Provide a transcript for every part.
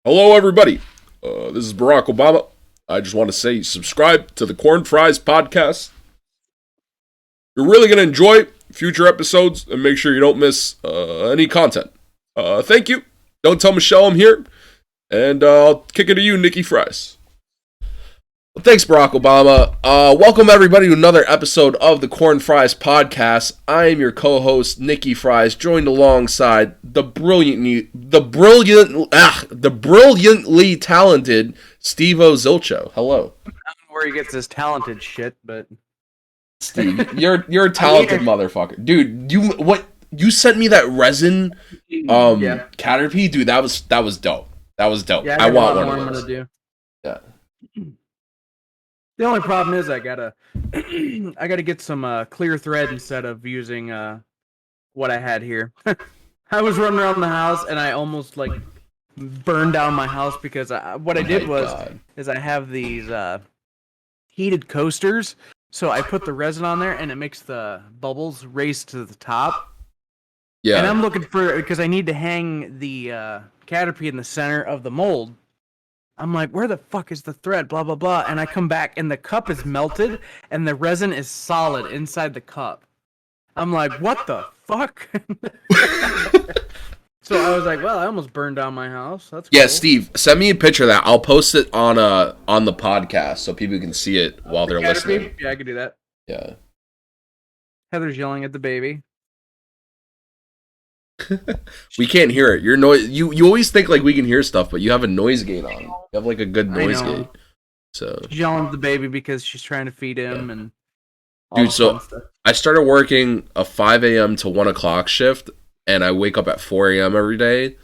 Hello, everybody. This is Barack Obama. I just want to say subscribe to the Cornfries podcast. You're really going to enjoy future episodes and make sure you don't miss any content. Thank you. Don't tell Michelle I'm here. And I'll kick it to you, Nickyfries. Well, thanks, Barack Obama. Welcome, everybody, to another episode of the Cornfries podcast. I am your co-host, Nickyfries, joined alongside the brilliantly talented Steveozilcho. Hello. I don't know where he gets this talented shit, but Steve, you're a talented motherfucker. Dude, you sent me that resin Caterpie? Dude, that was dope. That was dope. Yeah, I want one more of those. to do. Yeah. The only problem is I gotta get some clear thread instead of using what I had here. I was running around the house and I almost burned down my house because what I did was I have these heated coasters, so I put the resin on there and it makes the bubbles race to the top. Yeah. And I'm looking for, because I need to hang the Caterpie in the center of the mold. I'm like, where the fuck is the thread? Blah, blah, blah. And I come back and the cup is melted and the resin is solid inside the cup. I'm like, what the fuck? So I was like, well, I almost burned down my house. That's cool. Yeah, Steve, send me a picture of that. I'll post it on the podcast so people can see it while they're listening. Yeah, I could do that. Yeah. Heather's yelling at the baby. We can't hear it. Your noise. You always think we can hear stuff, but you have a noise gate on. You have a good noise gate. So she's yelling at the baby because she's trying to feed him and. Dude, so I started working a 5 a.m. to 1 o'clock shift, and I wake up at 4 a.m. every day.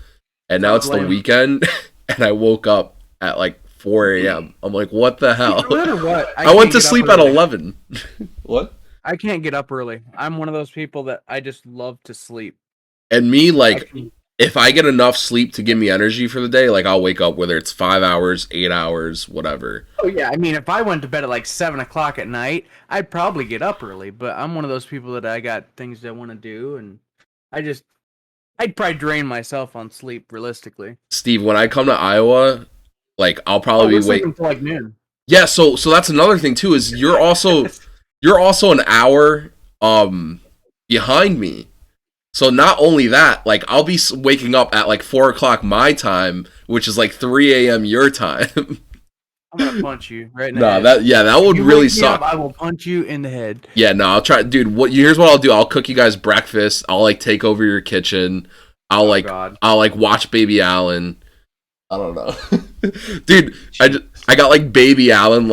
And now it's the weekend, and I woke up at 4 a.m. I'm like, what the hell? No matter what, I went to sleep at 11. What? I can't get up early. I'm one of those people that I just love to sleep. And me, if I get enough sleep to give me energy for the day, I'll wake up, whether it's 5 hours, 8 hours, whatever. Oh, yeah. I mean, if I went to bed at 7 o'clock at night, I'd probably get up early. But I'm one of those people that I got things that I want to do. And I'd probably drain myself on sleep, realistically. Steve, when I come to Iowa, I'll probably be waiting until noon. Yeah, so that's another thing, too, is you're also an hour behind me. So not only that, I'll be waking up at 4 o'clock my time, which is 3 a.m. your time. I'm gonna punch you right now. That would really suck. I will punch you in the head. Yeah, no, I'll try, dude. Here's what I'll do. I'll cook you guys breakfast. I'll take over your kitchen. I'll watch Baby Allen. I don't know, dude. I got Baby Allen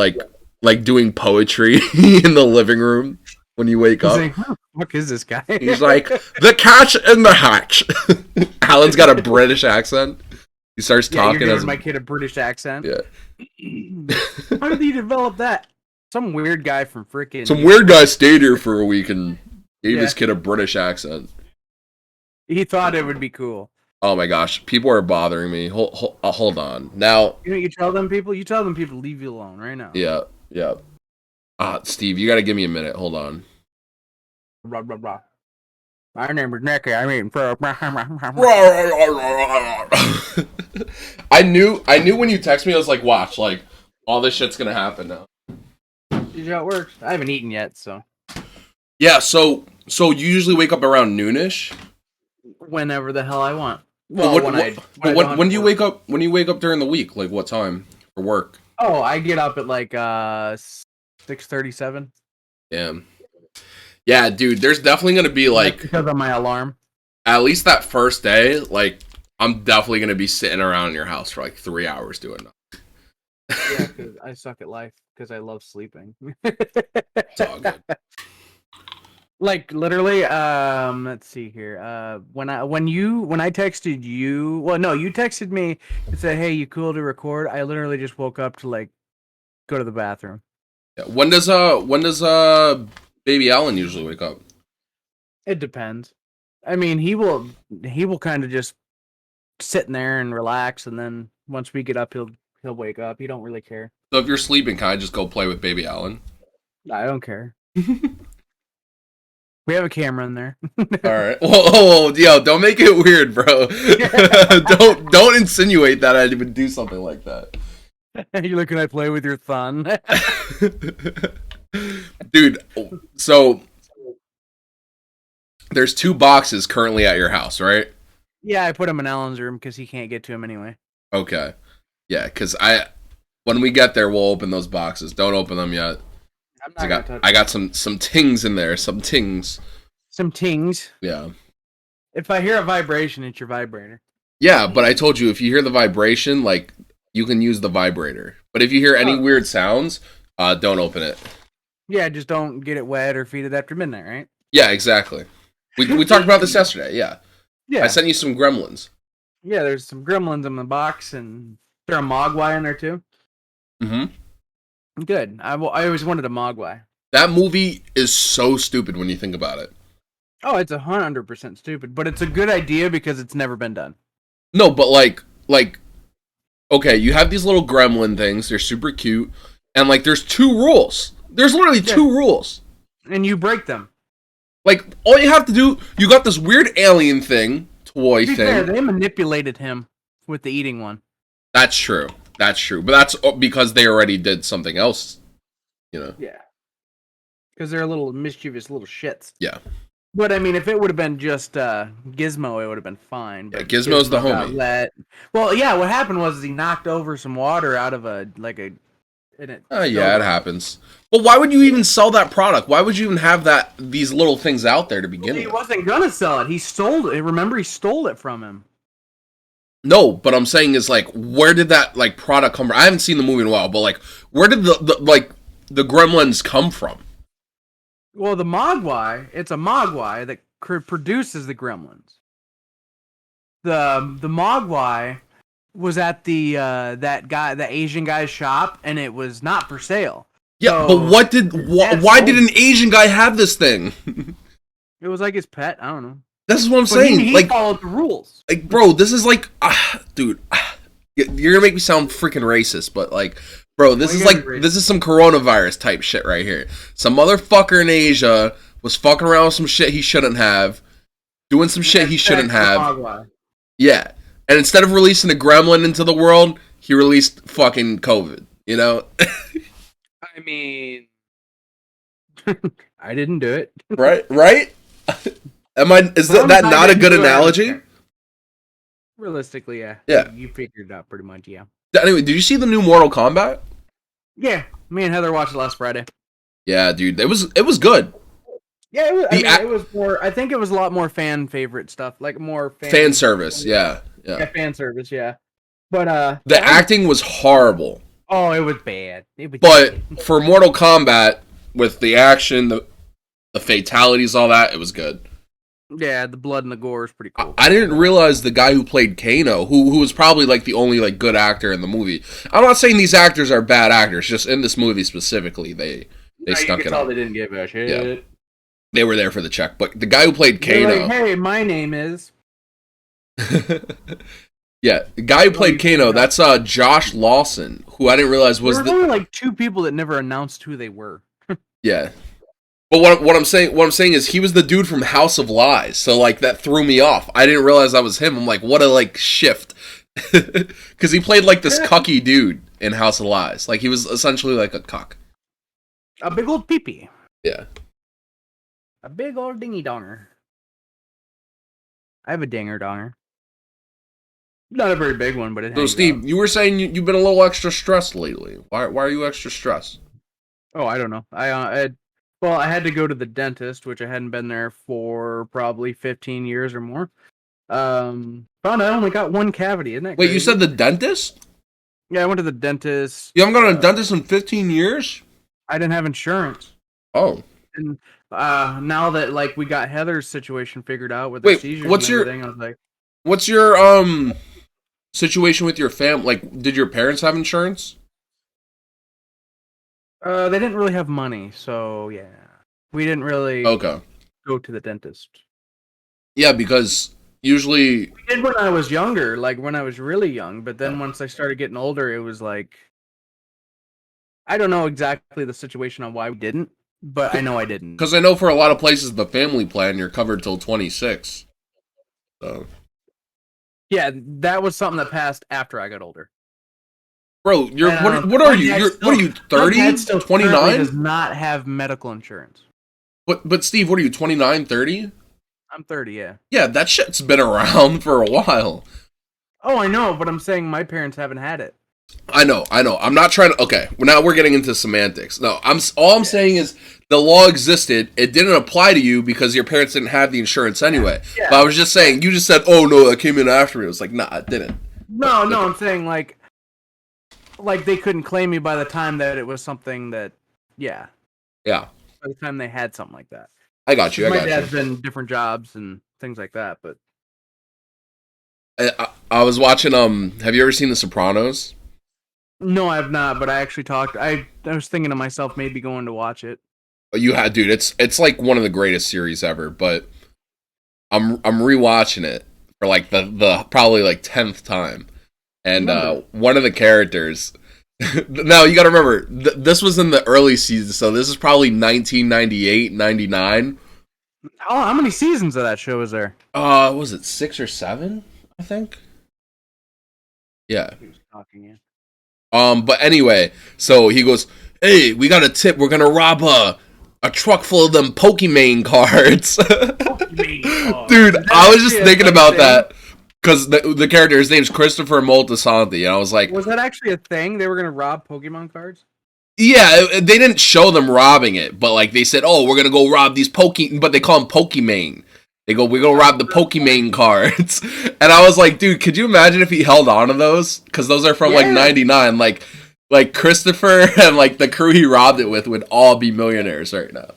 doing poetry in the living room when you wake up. Who the fuck is this guy? He's like, the catch in the hatch. Alan's got a British accent. He starts talking you're as my kid a British accent. Yeah. How did he develop that? Some weird guy from freaking. Some weird guy stayed here for a week and gave his kid a British accent. He thought it would be cool. Oh my gosh, people are bothering me. Hold on. Now. You tell them people. You tell them people leave you alone right now. Yeah. Steve, you got to give me a minute. Hold on. Blah, blah, blah. My name is Nicky. I'm eating for. I knew when you text me, I was like, watch, all this shit's gonna happen now. See how it works. I haven't eaten yet, so. Yeah, so you usually wake up around noonish? Whenever the hell I want. Well, when do you wake up? When do you wake up during the week? What time for work? Oh, I get up at 6:37. Damn. Yeah, dude, there's definitely going to be because of my alarm. At least that first day, I'm definitely going to be sitting around in your house for 3 hours doing that. Yeah, because I suck at life because I love sleeping. It's all good. Literally, let's see here. When I texted you, well, no, you texted me and said, "Hey, you cool to record?" I literally just woke up to go to the bathroom. Yeah. When does Baby Allen usually wake up? It depends. I mean, he will kind of just sit in there and relax, and then once we get up, he'll wake up. He don't really care. So if you're sleeping, can I just go play with Baby Allen? I don't care. We have a camera in there. All right. Whoa, yo, don't make it weird, bro. Don't insinuate that I would do something like that. You looking at play with your thumb? Dude, so there's 2 boxes currently at your house, right? Yeah, I put him in Alan's room because he can't get to him anyway. Okay. Yeah, because when we get there, we'll open those boxes. Don't open them yet. I got some tings in there. Some tings. Some tings. Yeah. If I hear a vibration, it's your vibrator. Yeah, but I told you, if you hear the vibration, like, you can use the vibrator. But if you hear any weird sounds, don't open it. Yeah, just don't get it wet or feed it after midnight, right? Yeah, exactly. We talked about this yesterday, yeah. Yeah. I sent you some gremlins. Yeah, there's some gremlins in the box, and there's a mogwai in there, too. Mm-hmm. Good. I always wanted a mogwai. That movie is so stupid when you think about it. Oh, it's 100% stupid, but it's a good idea because it's never been done. No, but like, okay, you have these little gremlin things. They're super cute, and like, there's 2 rules. There's literally 2 rules, and you break them. Like, all you have to do, you got this weird alien thing, toy thing. Fair, they manipulated him with the eating one. That's true. That's true. But that's because they already did something else, you know. Yeah. Because they're little mischievous little shits. Yeah. But I mean, if it would have been just Gizmo, it would have been fine. But yeah, Gizmo's the homie. Well, yeah, what happened was he knocked over some water out of yeah, it happens. Well, why would you even sell that product? Why would you even have these little things out there to begin with? He wasn't gonna sell it. He stole it. Remember, he stole it from him. No, but I'm saying is, like, where did that, like, product come from? I haven't seen the movie in a while, but, like, where did the gremlins come from? Well, the mogwai, it's a mogwai that produces the gremlins. The mogwai was at the Asian guy's shop, and it was not for sale. Yeah, so, but why did an Asian guy have this thing? It was like his pet. I don't know. This is what I'm saying. He like, followed the rules. Like, bro, this is like, dude, you're gonna make me sound freaking racist, but like, bro, this is some coronavirus type shit right here. Some motherfucker in Asia was fucking around with some shit he shouldn't have, doing some shit he shouldn't have. Yeah, and instead of releasing a gremlin into the world, he released fucking COVID. You know? I mean, I didn't do it. Right? Is that not a good analogy? Realistically, yeah. Yeah. You figured it out pretty much, yeah. Anyway, did you see the new Mortal Kombat? Yeah. Me and Heather watched it last Friday. Yeah, dude. It was good. Yeah, it was more, I think it was a lot more fan favorite stuff. Like more fan service, yeah. Yeah, fan service, yeah. But the acting was horrible. Oh, it was bad. For Mortal Kombat, with the action, the fatalities, all that, it was good. Yeah, the blood and the gore is pretty cool. I didn't realize the guy who played Kano, who was probably like the only like good actor in the movie. I'm not saying these actors are bad actors, just in this movie specifically, they stuck it out. They didn't give a shit. Yeah. They were there for the check, but the guy who played Kano. Like, hey, my name is. Yeah, the guy who played Kano, that's Josh Lawson, who I didn't realize was there were only like 2 people that never announced who they were. Yeah. But what I'm saying is he was the dude from House of Lies, so like that threw me off. I didn't realize that was him. I'm like, what a like shift, because he played like this cucky dude in House of Lies. Like he was essentially like a cuck, a big old peepee. Yeah, a big old dingy donger. I have a dinger donger. Not a very big one, but it. So Steve, you were saying you've been a little extra stressed lately. Why are you extra stressed? Oh, I don't know. I had to go to the dentist, which I hadn't been there for probably 15 years or more. Found I only got 1 cavity. Isn't that crazy? Wait, you said the dentist? Yeah, I went to the dentist. You haven't gone to a dentist in 15 years? I didn't have insurance. Oh. And now that like we got Heather's situation figured out with the seizures and everything, I was like, what's your situation with your family? Like, did your parents have insurance? They didn't really have money, so yeah, we didn't really go to the dentist. Yeah, because usually we did when I was younger, like when I was really young. But then once I started getting older, it was like I don't know exactly the situation on why we didn't but I know I didn't. Because I know for a lot of places, the family plan, you're covered till 26. So. Yeah, that was something that passed after I got older. Bro, what are you? What are you, 30? My dad still 29? does not have medical insurance. But Steve, what are you, 29, 30? I'm 30, yeah. Yeah, that shit's been around for a while. Oh, I know, but I'm saying my parents haven't had it. I know. I'm not trying to. Okay, now we're getting into semantics. No, all I'm saying is the law existed. It didn't apply to you because your parents didn't have the insurance anyway. Yeah. But I was just saying. You just said, "Oh no, that came in after me." I was like, "Nah, it didn't." No, I'm saying like they couldn't claim me by the time that it was something that, yeah. Yeah. By the time they had something like that. I got you. My dad's been different jobs and things like that, but I was watching. Have you ever seen The Sopranos? no, I have not. But I actually talked. I was thinking to myself maybe going to watch it. You had, dude. It's like one of the greatest series ever. But I'm rewatching it for like the probably like 10th time, and one of the characters. Now you got to remember this was in the early season, so this is probably 1998, 99. How many seasons of that show is there? Was it 6 or 7? I think. Yeah. He was talking, yeah. But anyway, so he goes, "Hey, we got a tip. We're gonna rob a truck full of them Pokemon cards." Dude, I was just thinking about that because the character, his name's Christopher Moltisanti, and I was like, was that actually a thing? They were gonna rob Pokemon cards? Yeah, they didn't show them robbing it, but like they said, "Oh, we're gonna go rob these but they call them Pokemon. They go, "We're gonna rob the Pokemon cards," and I was like, "Dude, could you imagine if he held on to those? Because those are from like '99. Like Christopher and like the crew he robbed it with would all be millionaires right now."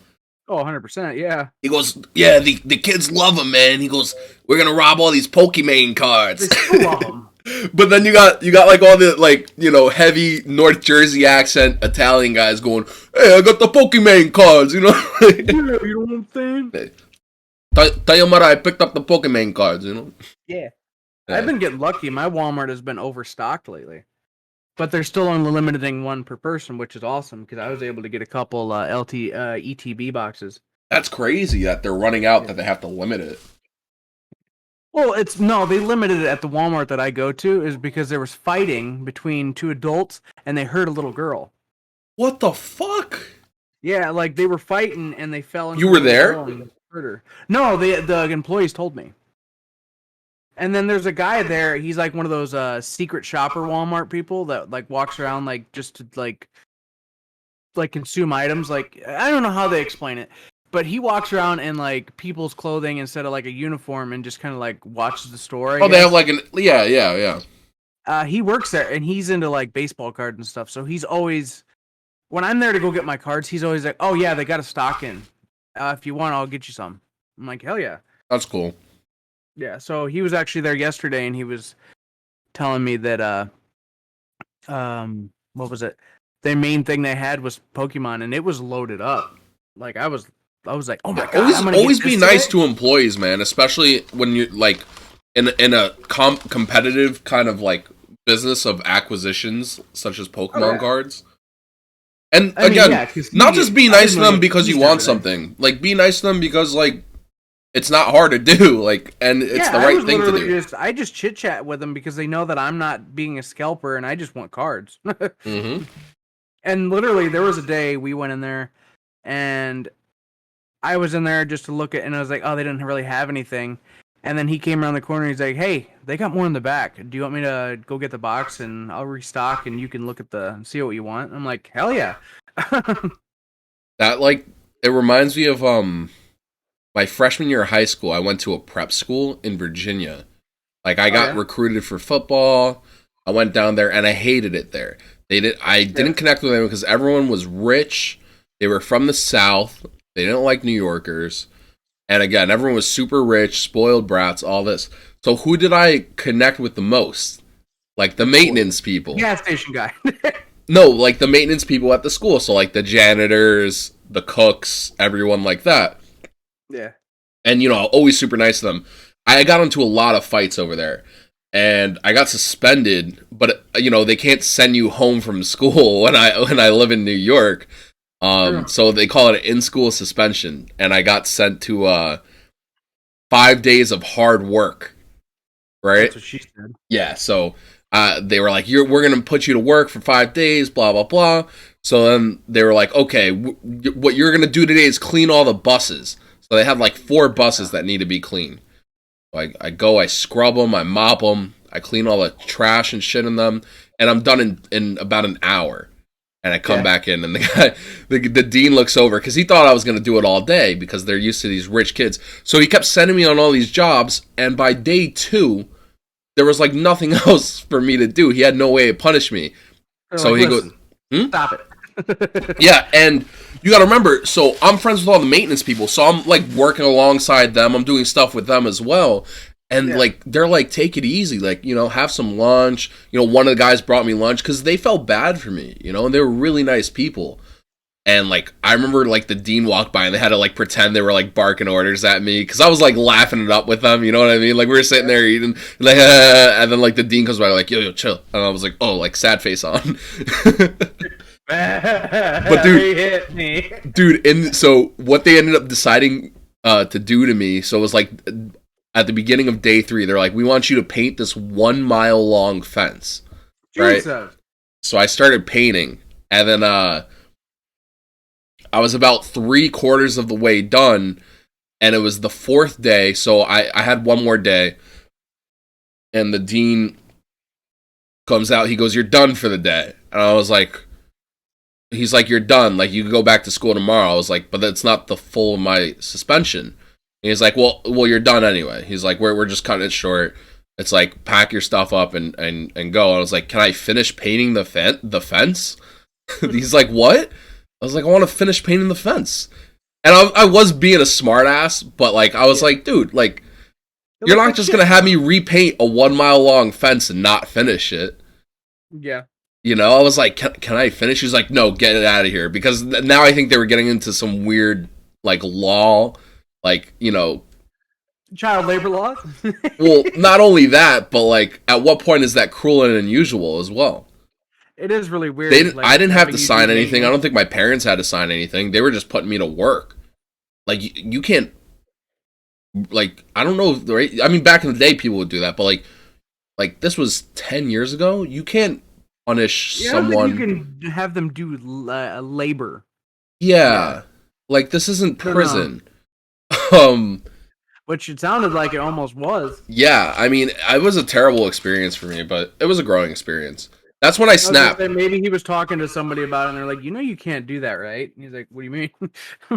Oh, 100%, yeah. He goes, "Yeah, the kids love them, man." He goes, "We're gonna rob all these Pokemon cards." They still love them. But then you got like all the like, you know, heavy North Jersey accent Italian guys going, "Hey, I got the Pokemon cards," you know. Yeah, you know what I'm saying? Tayamara, I picked up the Pokemon cards, you know. Yeah. I've been getting lucky. My Walmart has been overstocked lately. But they're still only limiting one per person, which is awesome because I was able to get a couple ETB boxes. That's crazy that they're running out, that they have to limit it. Well, they limited it at the Walmart that I go to is because there was fighting between two adults and they hurt a little girl. What the fuck? Yeah, like they were fighting and they fell into You were there? Hurt her. No, the employees told me. And then there's a guy there. He's like one of those secret shopper Walmart people that like walks around like just to like consume items. Like I don't know how they explain it, but he walks around in like people's clothing instead of like a uniform and just kind of like watches the store. They have like yeah. He works there and he's into like baseball cards and stuff. So he's always, when I'm there to go get my cards, he's always like, "Oh yeah, they got a stock in. If you want, I'll get you some." I'm like, "Hell yeah." That's cool. Yeah, so he was actually there yesterday, and he was telling me that, what was it? The main thing they had was Pokemon, and it was loaded up. Like I was like, "Oh my god!" Always be nice to employees, man, especially when you're like in a competitive kind of like business of acquisitions, such as Pokemon cards. And not just be nice to them because you want something. Like, be nice to them because like. It's not hard to do, like, and it's the right thing to do. I just chit chat with them because they know that I'm not being a scalper and I just want cards. Mm-hmm. And literally, there was a day we went in there, and I was in there just to look at, and I was like, "Oh, they didn't really have anything." And then he came around the corner. And he's like, "Hey, they got more in the back. Do you want me to go get the box and I'll restock and you can look at see what you want?" I'm like, "Hell yeah!" That like it reminds me of my freshman year of high school. I went to a prep school in Virginia. Like I got recruited for football. I went down there and I hated it there. I didn't connect with them because everyone was rich. They were from the South. They didn't like New Yorkers. And again, everyone was super rich, spoiled brats, all this. So who did I connect with the most? Like the maintenance people. Gas station guy. No, like the maintenance people at the school. So like the janitors, the cooks, everyone like that. Yeah. And, you know, always super nice to them. I got into a lot of fights over there. And I got suspended. But, you know, they can't send you home from school when I live in New York. True. So they call it an in-school suspension, and I got sent to 5 days of hard work. Right? That's what she said. Yeah. So they were like, we're gonna put you to work for 5 days, blah blah blah. So then they were like, okay, what you're gonna do today is clean all the buses. So they had like 4 buses that need to be cleaned. So I go, I scrub them, I mop them, I clean all the trash and shit in them, and I'm done in about an hour. And I come back in, and the dean looks over because he thought I was going to do it all day because they're used to these rich kids. So he kept sending me on all these jobs, and by day 2, there was like nothing else for me to do. He had no way to punish me. They're So like, he "Listen, goes, stop it." yeah, and you got to remember, so I'm friends with all the maintenance people, so I'm like working alongside them. I'm doing stuff with them as well. And like they're like, take it easy, like, you know, have some lunch. You know, one of the guys brought me lunch because they felt bad for me, you know, and they were really nice people. And like I remember like the dean walked by and they had to like pretend they were like barking orders at me because I was like laughing it up with them, you know what I mean? Like we were sitting there eating, like, and then like the dean comes by like, yo, chill, and I was like, oh, like sad face on. But He hit me. dude, and so what they ended up deciding to do to me, so it was like at the beginning of day 3, they're like, we want you to paint this 1 mile long fence, right? Jesus. So I started painting, and then I was about 3/4 of the way done, and it was the 4th day, so I had one more day, and the dean comes out, he goes, you're done for the day, and I was like, he's like, you're done, like, you can go back to school tomorrow. I was like, but that's not the full of my suspension. And he's like, well, you're done anyway. He's like, we're just cutting it short. It's like, pack your stuff up and go. And I was like, can I finish painting the fence? He's like, what? I was like, I want to finish painting the fence. And I was being a smartass, but like, I was like, dude, like, you're not just going to have me repaint a 1 mile long fence and not finish it. Yeah. You know, I was like, can I finish? He's like, no, get it out of here. Because now I think they were getting into some weird, like, law, like, you know. Child labor laws? Well, not only that, but, like, at what point is that cruel and unusual as well? It is really weird. I didn't have to sign anything. I don't think my parents had to sign anything. They were just putting me to work. Like, you can't, like, I don't know. Right? I mean, back in the day, people would do that. But, like this was 10 years ago. You can't punish someone. You can have them do labor. Yeah. Like, this isn't prison. Which it sounded like it almost was. Yeah, I mean, it was a terrible experience for me, but it was a growing experience. That's when I snapped. Maybe he was talking to somebody about it, and they're like, you know, you can't do that, right? And he's like, what do you mean?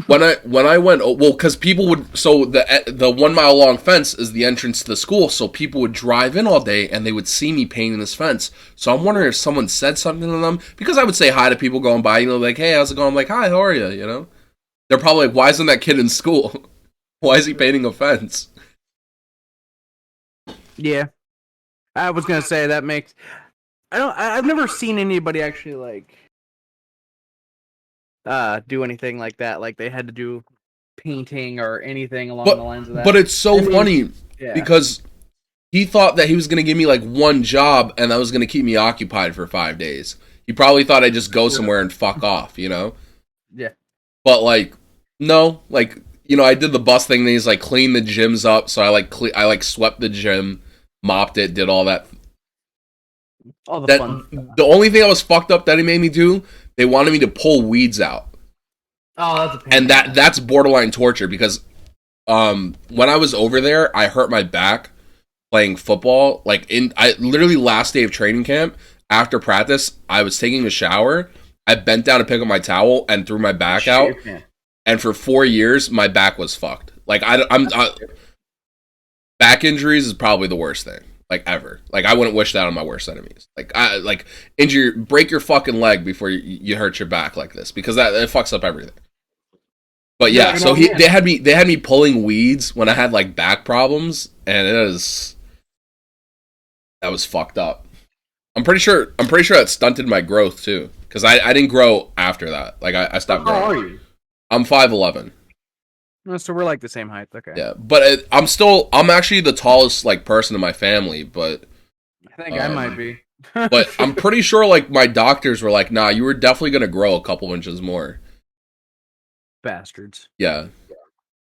when I went, well, because people would, so the 1 mile long fence is the entrance to the school, so people would drive in all day, and they would see me painting this fence. So I'm wondering if someone said something to them, because I would say hi to people going by, you know, like, hey, how's it going? I'm like, hi, how are you? You know, they're probably like, why isn't that kid in school? Why is he painting a fence? Yeah, I was gonna say that makes. I've never seen anybody actually like do anything like that. Like they had to do painting or anything along the lines of that. But it's so funny because he thought that he was gonna give me like one job and that was gonna keep me occupied for 5 days. He probably thought I'd just go somewhere and fuck off, you know? Yeah. But like, no, like, you know, I did the bus thing. And he's like, clean the gyms up. So I swept the gym, mopped it, did all that. All the fun stuff. The only thing that was fucked up that he made me do, they wanted me to pull weeds out. Oh, that's a pain. And that's borderline torture because when I was over there, I hurt my back playing football. Like I literally last day of training camp, after practice, I was taking a shower. I bent down to pick up my towel and threw my back out. And for 4 years, my back was fucked. Like back injuries is probably the worst thing, like, ever. Like, I wouldn't wish that on my worst enemies. Like, break your fucking leg before you hurt your back like this, because it fucks up everything. But yeah, so they had me pulling weeds when I had like back problems, and that was fucked up. I'm pretty sure that stunted my growth too, because I didn't grow after that. Like I stopped growing. How are you? I'm 5'11". So we're like the same height. Okay. Yeah, but I'm actually the tallest like person in my family, but I think I might be. But I'm pretty sure like my doctors were like, nah, you were definitely gonna grow a couple inches more. Bastards. Yeah.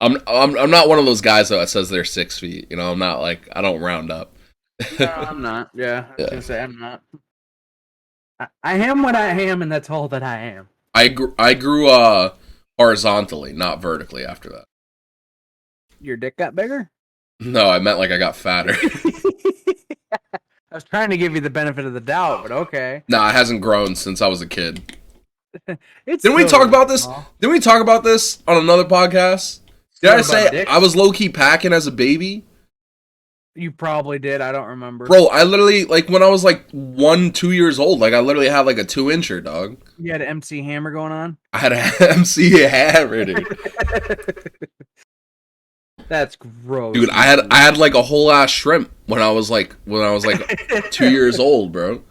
I'm not one of those guys though that says they're 6 feet. You know, I'm not like, I don't round up. No, I'm not. Yeah, I was Yeah. gonna say I'm not. I am what I am, and that's all that I am. I grew horizontally, not vertically after that. Your dick got bigger? No, I meant like I got fatter. I was trying to give you the benefit of the doubt, but okay. Nah, it hasn't grown since I was a kid. It's Didn't we still talk about this? small. Didn't we talk about this on another podcast? Did What I about say dicks? I was low-key packing as a baby? You probably did. I don't remember. Bro, I literally, like, when I was, like, 2 years old, like, I literally had, like, a 2-incher, dog. You had an MC Hammer going on? I had an MC hammer, dude. That's gross. Dude, I had, like, a whole ass shrimp when I was, like, 2 years old, bro.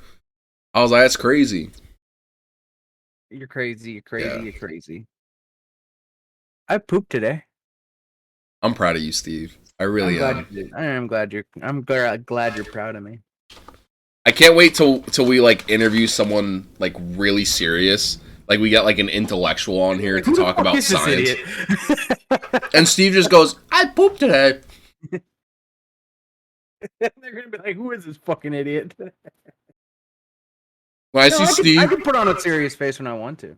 I was like, that's crazy. You're crazy. You're crazy. Yeah. You're crazy. I pooped today. I'm proud of you, Steve. I really am. I am glad you're. I'm glad you're proud of me. I can't wait till we like interview someone like really serious. Like we get like an intellectual on here to talk about science. And Steve just goes, "I pooped today." They're gonna be like, "Who is this fucking idiot?" When I see Steve, I can put on a serious face when I want to.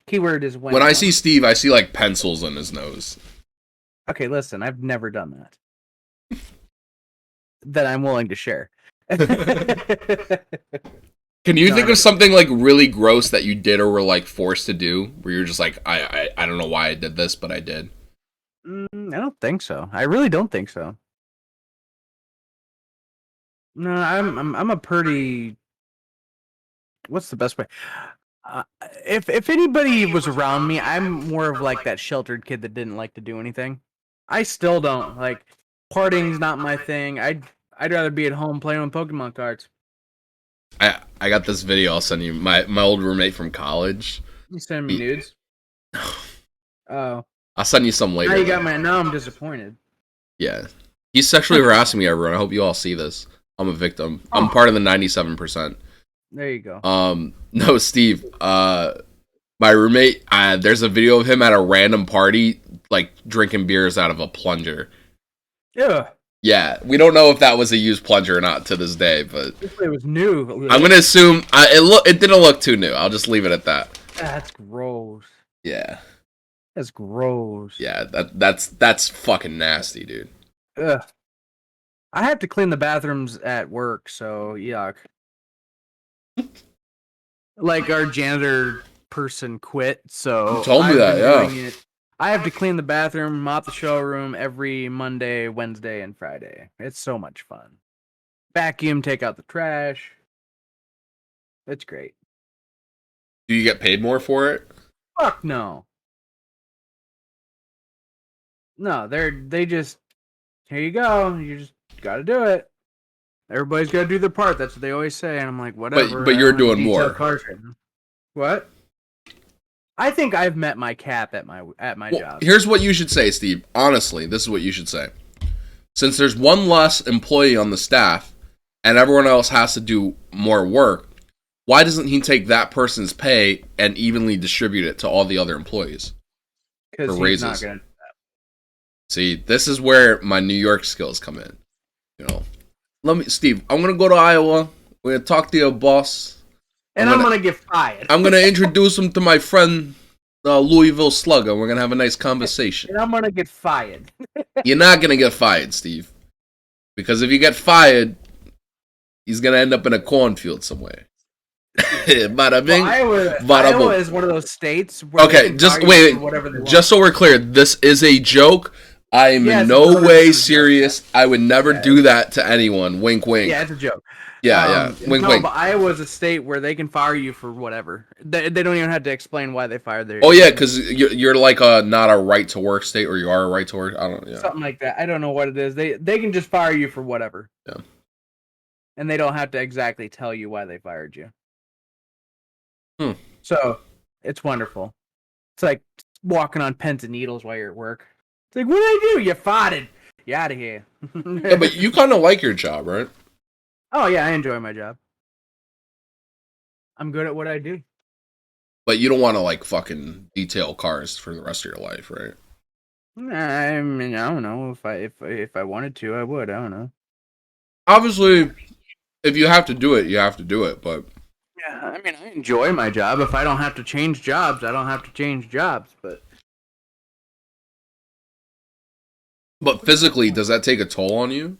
Keyword is when. When I see Steve, I see like pencils in his nose. Okay, listen, I've never done that. That I'm willing to share. Can you think of something like really gross that you did or were like forced to do, where you're just like, I don't know why I did this, but I did? I don't think so. I really don't think so. No, I'm a pretty. What's the best way? If anybody was around me, I'm more of like that sheltered kid that didn't like to do anything. I still don't like. Partying's not my thing. I'd rather be at home playing with Pokemon cards. I got this video I'll send you. My old roommate from college. You send me nudes. Oh. I'll send you some later. Now I'm disappointed. Yeah. He's sexually harassing me, everyone. I hope you all see this. I'm a victim. I'm part of the 97%. There you go. No, Steve. My roommate, there's a video of him at a random party, like, drinking beers out of a plunger. Yeah. Yeah, we don't know if that was a used plunger or not to this day, but... It was new. I'm gonna assume... it didn't look too new. I'll just leave it at that. That's gross. Yeah. That's gross. Yeah, that's fucking nasty, dude. Ugh. I have to clean the bathrooms at work, so yuck. Like our janitor person quit, so You told me that, yeah. I have to clean the bathroom, mop the showroom every Monday, Wednesday, and Friday. It's so much fun. Vacuum, take out the trash. It's great. Do you get paid more for it? Fuck no. No, they just, here you go. You just got to do it. Everybody's got to do their part. That's what they always say. And I'm like, whatever. But you're doing more. What? I think I've met my cap at my job. Here's what you should say, Steve. Honestly, this is what you should say. Since there's one less employee on the staff and everyone else has to do more work, why doesn't he take that person's pay and evenly distribute it to all the other employees? Because he's not going to do that. See, this is where my New York skills come in. You know, Steve, I'm going to go to Iowa. We're going to talk to your boss. And I'm going to get fired. I'm going to introduce him to my friend, Louisville Slugger. We're going to have a nice conversation. And I'm going to get fired. You're not going to get fired, Steve. Because if you get fired, he's going to end up in a cornfield somewhere. Bada bing, bada boom. Iowa is one of those states where okay, just wait. Just so we're clear, this is a joke. I am in no way serious. I would never do that to anyone. Wink, wink. Yeah, it's a joke. Yeah. Wink, wink. But Iowa is a state where they can fire you for whatever. They don't even have to explain why they fired their. Oh yeah, because you're like not a right to work state, or you are a right to work. I don't know. Yeah. Something like that. I don't know what it is. They can just fire you for whatever. Yeah. And they don't have to exactly tell you why they fired you. So it's wonderful. It's like walking on pins and needles while you're at work. It's like, what did I do? You farted. You out of here. Yeah, but you kind of like your job, right? Oh yeah, I enjoy my job. I'm good at what I do. But you don't want to like fucking detail cars for the rest of your life, right? I mean, I don't know if I wanted to, I would. I don't know. Obviously, if you have to do it, you have to do it. But Yeah, I mean, I enjoy my job. If I don't have to change jobs, I don't have to change jobs. but physically, does that take a toll on you?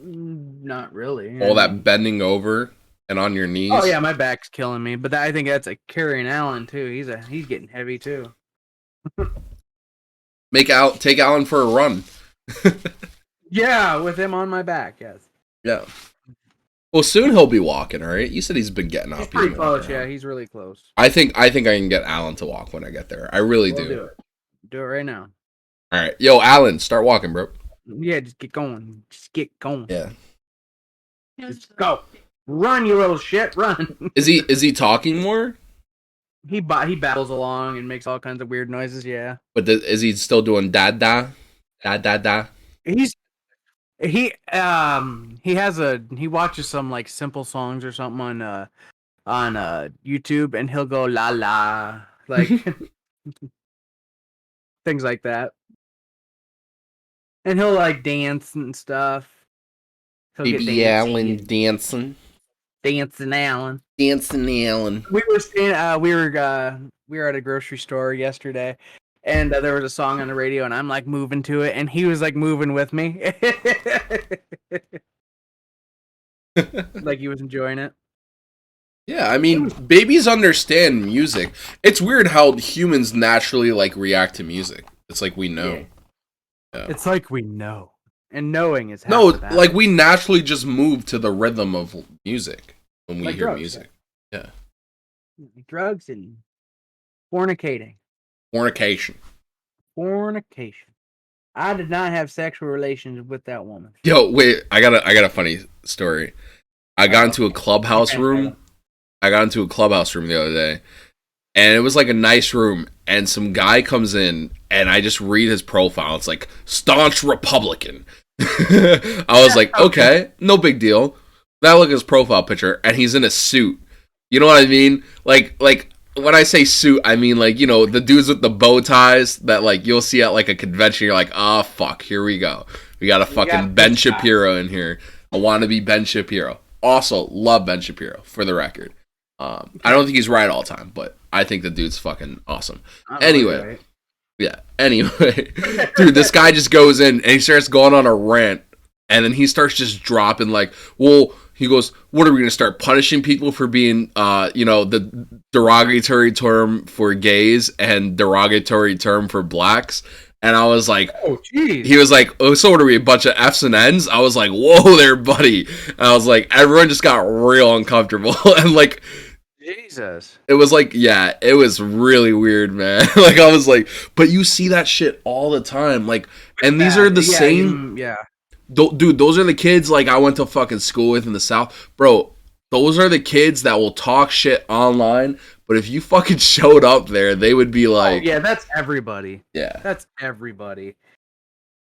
Not really. All that bending over and on your knees. Oh yeah, my back's killing me. But I think that's a carrying Alan too. He's getting heavy too. Take Alan for a run. Yeah, with him on my back. Yes. Yeah. Well, soon he'll be walking. All right. You said he's been getting up. He's pretty close. Yeah, he's really close. I think I can get Alan to walk when I get there. I really do. Do it. Do it right now. All right, yo, Alan, start walking, bro. Yeah, just get going. Just get going. Yeah. Just go. Run, you little shit. Run. Is he talking more? He babbles along and makes all kinds of weird noises. Yeah. But is he still doing da da da da da? He watches some like simple songs or something on YouTube, and he'll go la la, like things like that, and he'll like dance and stuff. Baby Alan dancing Alan. We were at a grocery store yesterday, and there was a song on the radio, and I'm like moving to it, and he was like moving with me, like he was enjoying it. Yeah, I mean, babies understand music. It's weird how humans naturally like react to music. It's like we know. Yeah. It's like we know, and knowing is half the battle. Like we naturally just move to the rhythm of music when we hear music. Yeah. Drugs and fornicating. Fornication. I did not have sexual relations with that woman. Yo, wait, I got a funny story. I got into a clubhouse room. I got into a clubhouse room the other day, and it was like a nice room, and some guy comes in, and I just read his profile. It's like, staunch Republican. I was like, okay, no big deal. Then I look at his profile picture, and he's in a suit. You know what I mean? Like when I say suit, I mean like, you know, the dudes with the bow ties that like you'll see at like a convention. You're like, oh fuck, here we go. We got a fucking Ben Shapiro in here. I want to be Ben Shapiro. Also, love Ben Shapiro, for the record. I don't think he's right all the time, but I think the dude's fucking awesome. Anyway, dude, this guy just goes in and he starts going on a rant, and then he starts just dropping like, well, he goes, what are we going to start punishing people for being, the derogatory term for gays and derogatory term for blacks? And I was like, oh, geez. He was like, oh, so what are we, a bunch of F's and N's? I was like, whoa there, buddy. And I was like, everyone just got real uncomfortable. And like, Jesus. It was like, yeah, it was really weird, man. Like, I was like, but you see that shit all the time. Like, and these are the same. Yeah. Dude, those are the kids like I went to fucking school with in the South. Bro, those are the kids that will talk shit online. But if you fucking showed up there, they would be like... Oh, yeah, that's everybody. Yeah. That's everybody.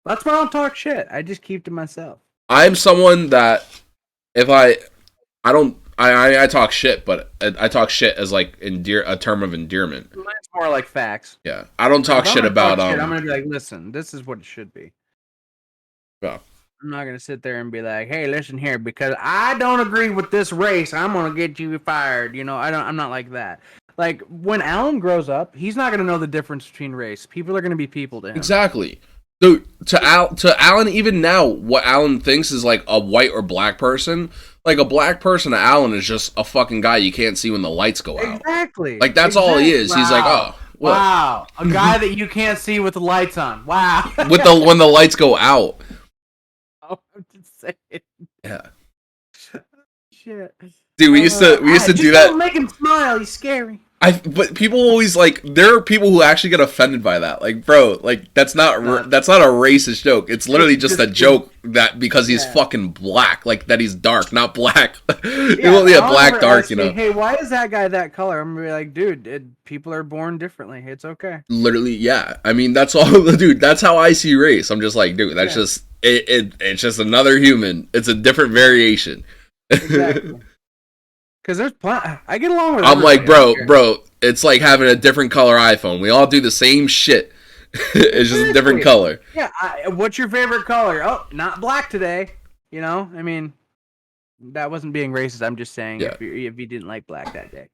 That's why I don't talk shit. I just keep to myself. I'm someone that if I talk shit, but I talk shit as like a term of endearment. Mine's more like facts. Yeah. I don't talk shit about... I'm going to be like, listen, this is what it should be. Yeah. I'm not going to sit there and be like, hey, listen here, because I don't agree with this race, I'm going to get you fired. You know, I'm not like that. Like, when Alan grows up, he's not going to know the difference between race. People are going to be people to him. Exactly. Dude, to Alan, even now, what Alan thinks is like a white or black person, like a black person to Alan is just a fucking guy you can't see when the lights go out. Exactly. Like, that's all he is. Wow. He's like, oh. What? Wow. A guy that you can't see with the lights on. Wow. When the lights go out. Oh, I'm just saying. Yeah. Shit. Dude, we used to do that. Don't make him smile. He's scary. But people always like. There are people who actually get offended by that. Like, bro, like that's not a racist joke. It's literally just a joke that because he's fucking black, like that he's dark, not black. Black, dark. You know. Hey, why is that guy that color? I'm gonna be like, dude, people are born differently. It's okay. Literally, yeah. I mean, that's all, dude. That's how I see race. I'm just like, dude, that's just it's just another human. It's a different variation. Exactly. Because there's I get along with. I'm like, bro, it's like having a different color iPhone. We all do the same shit. It's just a different color. Yeah. What's your favorite color? Oh, not black today. You know, I mean, that wasn't being racist. I'm just saying if you didn't like black that day.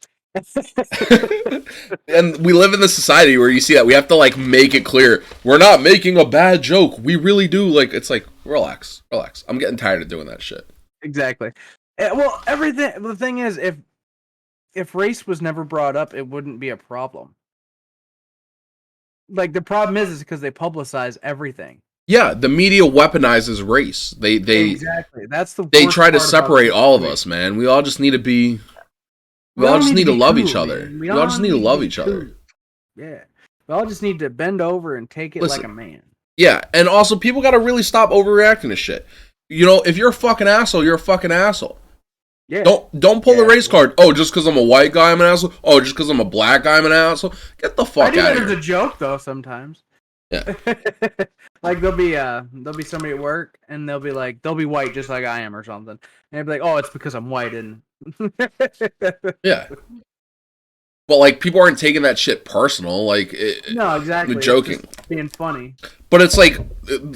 And we live in this society where you see that we have to like make it clear we're not making a bad joke. We really do. Like, it's like, relax. I'm getting tired of doing that shit. Exactly. Well, everything. The thing is, if race was never brought up, it wouldn't be a problem. Like, the problem is because they publicize everything. Yeah, the media weaponizes race. They exactly. That's the they try to separate all of us, man. We all just need to be. We all just need to love each other. We all just need to love each other. Yeah, we all just need to bend over and take it like a man. Yeah, and also people got to really stop overreacting to shit. You know, if you're a fucking asshole, you're a fucking asshole. Yeah. Don't pull the race card. Oh, just because I'm a white guy, I'm an asshole. Oh, just because I'm a black guy, I'm an asshole. Get the fuck out of here. It's a joke though. Sometimes. Yeah. Like there'll be somebody at work and they'll be white just like I am or something. And they'll be like, oh, it's because I'm white and. Yeah. But like people aren't taking that shit personal. Like no, exactly. We're joking, it's just being funny. But it's like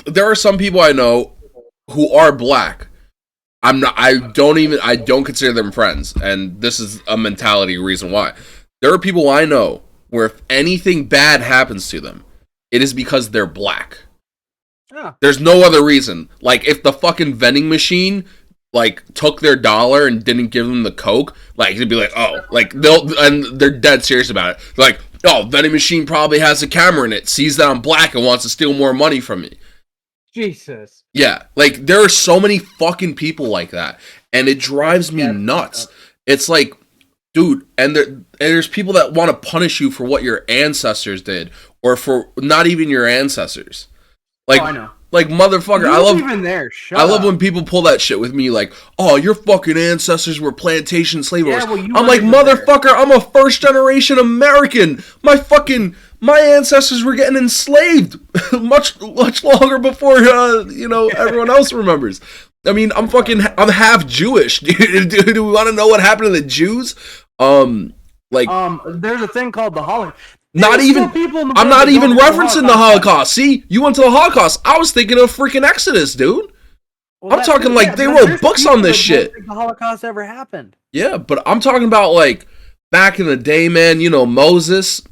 there are some people I know who are black. I don't consider them friends, and this is a mentality reason why. There are people I know where if anything bad happens to them, it is because they're black. Yeah. There's no other reason. Like if the fucking vending machine like took their dollar and didn't give them the Coke, like they'd be like, oh, like they're dead serious about it. They're like, oh, vending machine probably has a camera in it, sees that I'm black and wants to steal more money from me. Jesus. Yeah, like there are so many fucking people like that, and it drives me nuts. It's like, dude, and there's people that want to punish you for what your ancestors did, or for not even your ancestors. Like, I know. Like, motherfucker, I love when people pull that shit with me, like, oh, your fucking ancestors were plantation slave owners. I'm like, motherfucker, I'm a first generation American. My ancestors were getting enslaved much longer before everyone else remembers. I mean, I'm half Jewish. Do we want to know what happened to the Jews? There's a thing called the Holocaust. I'm not even referencing the Holocaust. See, you went to the Holocaust. I was thinking of freaking Exodus, dude. Well, I'm talking like they wrote books on this shit. The Holocaust ever happened? Yeah, but I'm talking about like back in the day, man. You know, Moses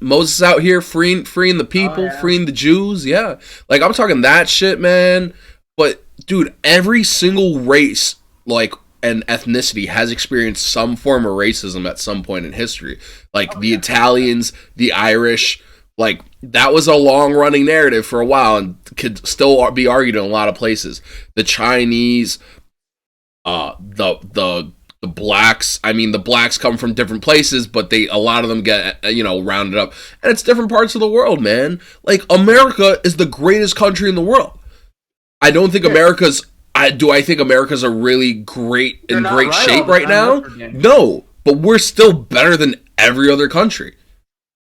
out here freeing the people, freeing the Jews. Yeah, like I'm talking that shit, man. But dude, every single race, like, and ethnicity has experienced some form of racism at some point in history. Like the Italians, the Irish, like that was a long running narrative for a while and could still be argued in a lot of places. The Chinese, the blacks. I mean, the blacks come from different places, but a lot of them get rounded up, and it's different parts of the world, man. Like America is the greatest country in the world. I don't think America's. Do I think America's a really great shape right now? No, but we're still better than every other country.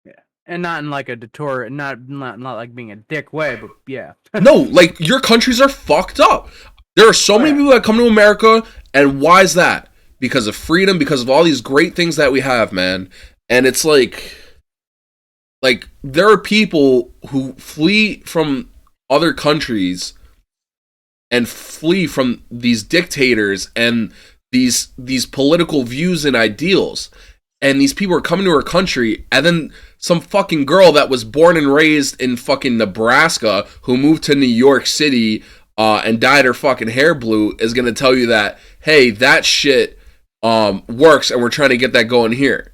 Yeah, and not in like a detour, not like being a dick way, but yeah. No, like your countries are fucked up. There are so many people that come to America, and why is that? Because of freedom, because of all these great things that we have, man. And it's like there are people who flee from other countries and flee from these dictators and these political views and ideals. And these people are coming to our country, and then some fucking girl that was born and raised in fucking Nebraska who moved to New York City and dyed her fucking hair blue is going to tell you that, hey, that shit works and we're trying to get that going here.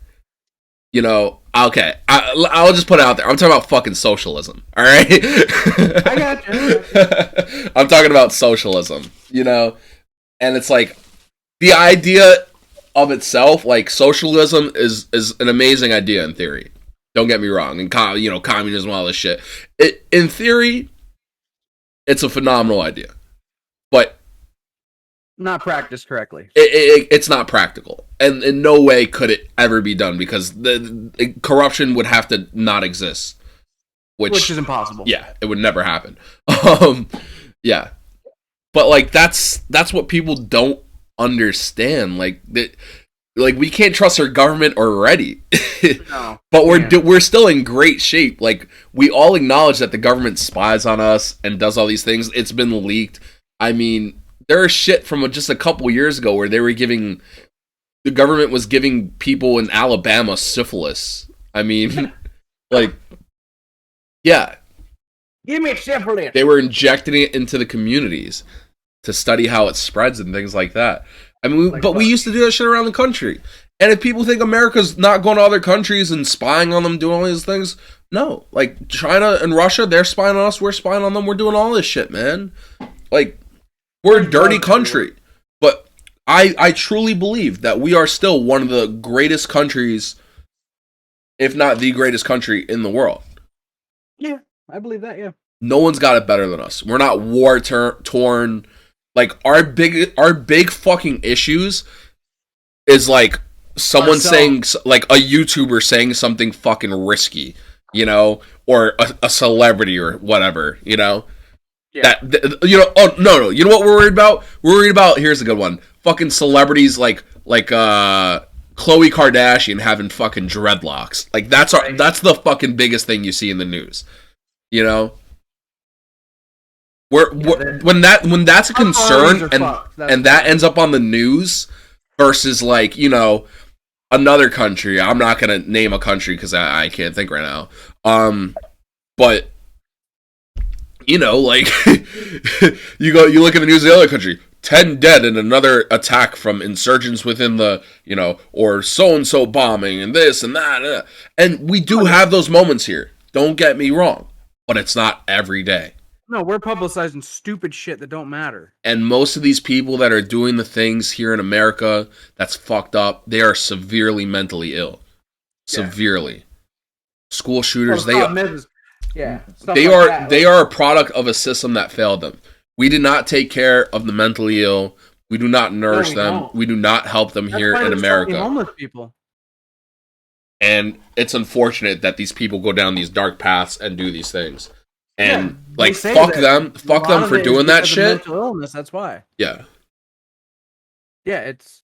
You know, okay, I'll just put it out there. I'm talking about fucking socialism, all right? I got you. I'm talking about socialism, and it's like the idea of itself, like socialism is an amazing idea in theory. Don't get me wrong, and communism, all this shit. In theory, it's a phenomenal idea, but not practiced correctly. It's not practical, and in no way could it ever be done because the corruption would have to not exist, which is impossible. Yeah, it would never happen. Yeah, but like that's what people don't understand. Like Like, we can't trust our government already. No. But we're still in great shape. Like, we all acknowledge that the government spies on us and does all these things. It's been leaked. I mean, there is shit from just a couple years ago where the government was giving people in Alabama syphilis. I mean, like, yeah. Give me syphilis. They were injecting it into the communities to study how it spreads and things like that. I mean, we used to do that shit around the country. And if people think America's not going to other countries and spying on them, doing all these things, no. Like, China and Russia, they're spying on us, we're spying on them, we're doing all this shit, man. Like, we're a dirty country. But I truly believe that we are still one of the greatest countries, if not the greatest country in the world. Yeah, I believe that, yeah. No one's got it better than us. We're not war-torn. Like, our big fucking issues is, like, someone saying, like, a YouTuber saying something fucking risky, you know? Or a celebrity or whatever, you know? Yeah. You know, oh, no. You know what we're worried about? We're worried about, here's a good one, fucking celebrities like Khloe Kardashian having fucking dreadlocks. Like, that's the fucking biggest thing you see in the news, you know? When that's a concern and that ends up on the news versus, like, you know, another country. I'm not gonna name a country because I can't think right now. But you know, like, you look at the news of the other country, 10 dead in another attack from insurgents within the, you know, or so and so bombing and this and that, and we do have those moments here. Don't get me wrong, but it's not every day. No, we're publicizing stupid shit that don't matter. And most of these people that are doing the things here in America that's fucked up, they are severely mentally ill. Yeah. Severely. School shooters, they are a product of a system that failed them. We did not take care of the mentally ill. We do not nourish them. We do not help them here in America. Homeless people. And it's unfortunate that these people go down these dark paths and do these things. And, like, fuck them for doing that shit. Mental illness, that's why. Yeah. Yeah, it's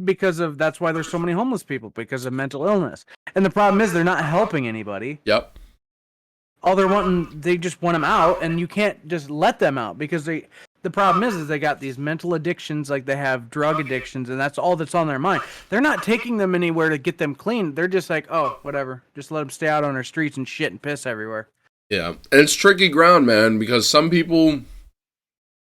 because of, that's why there's so many homeless people, because of mental illness. And the problem is they're not helping anybody. Yep. All they're wanting, they just want them out, and you can't just let them out, because the problem is they got these mental addictions, like they have drug addictions, and that's all that's on their mind. They're not taking them anywhere to get them clean. They're just like, oh, whatever. Just let them stay out on our streets and shit and piss everywhere. Yeah, and it's tricky ground, man, because some people,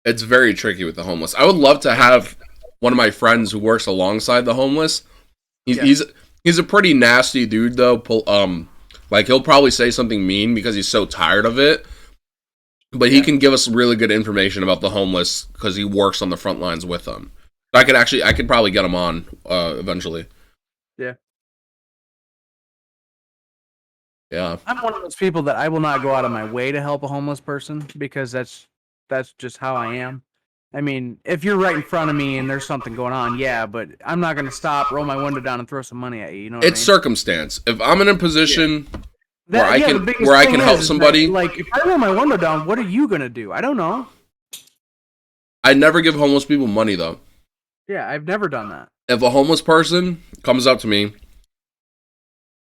it's very tricky with the homeless. I would love to have one of my friends who works alongside the homeless. He's a pretty nasty dude, though. Like, he'll probably say something mean because he's so tired of it. But he can give us really good information about the homeless because he works on the front lines with them. I could probably get him on eventually. Yeah. Yeah. I'm one of those people that I will not go out of my way to help a homeless person because that's just how I am. I mean, if you're right in front of me and there's something going on, yeah, but I'm not going to stop, roll my window down, and throw some money at you. You know what I mean? Circumstance. If I'm in a position where I can help somebody, like, if I roll my window down, what are you going to do? I don't know. I never give homeless people money, though. Yeah, I've never done that. If a homeless person comes up to me,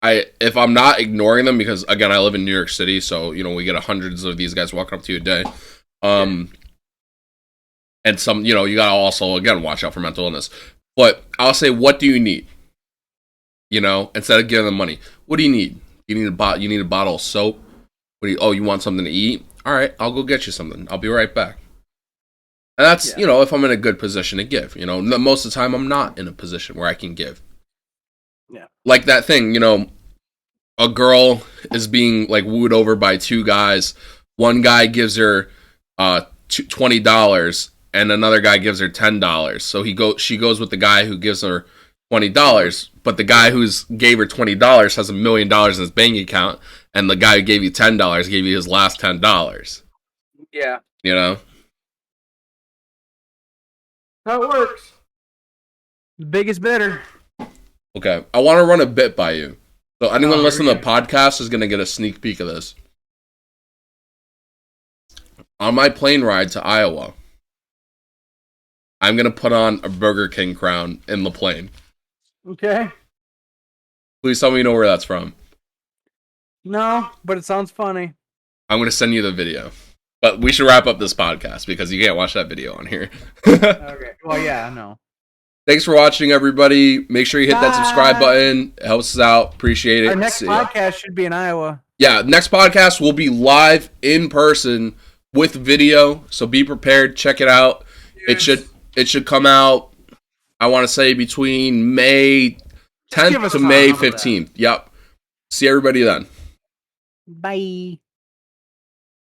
if I'm not ignoring them, because, again, I live in New York City, so, you know, we get hundreds of these guys walking up to you a day. And some, you know, you gotta also, again, watch out for mental illness. But I'll say, what do you need? You know, instead of giving them money, what do you need? You need a bottle of soap? You want something to eat? All right, I'll go get you something. I'll be right back. And that's, you know, if I'm in a good position to give. You know, most of the time I'm not in a position where I can give. Yeah. Like that thing, you know, a girl is being, like, wooed over by two guys. One guy gives her $20 and another guy gives her $10. So she goes with the guy who gives her $20, but the guy who's gave her $20 has $1 million in his bank account, and the guy who gave you $10 gave you his last $10. Yeah. You know? How it works. The biggest bidder. Okay, I want to run a bit by you. So anyone listening to the podcast is going to get a sneak peek of this. On my plane ride to Iowa, I'm going to put on a Burger King crown in the plane. Okay. Please tell me you know where that's from. No, but it sounds funny. I'm going to send you the video. But we should wrap up this podcast because you can't watch that video on here. Okay. Well, yeah, no. Thanks for watching, everybody. Make sure you hit that subscribe button. It helps us out. Appreciate it. Our next podcast should be in Iowa. Yeah, next podcast will be live in person with video. So be prepared. Check it out. Yes. It should come out, I want to say, between May 10th to May 15th. Yep. See everybody then. Bye.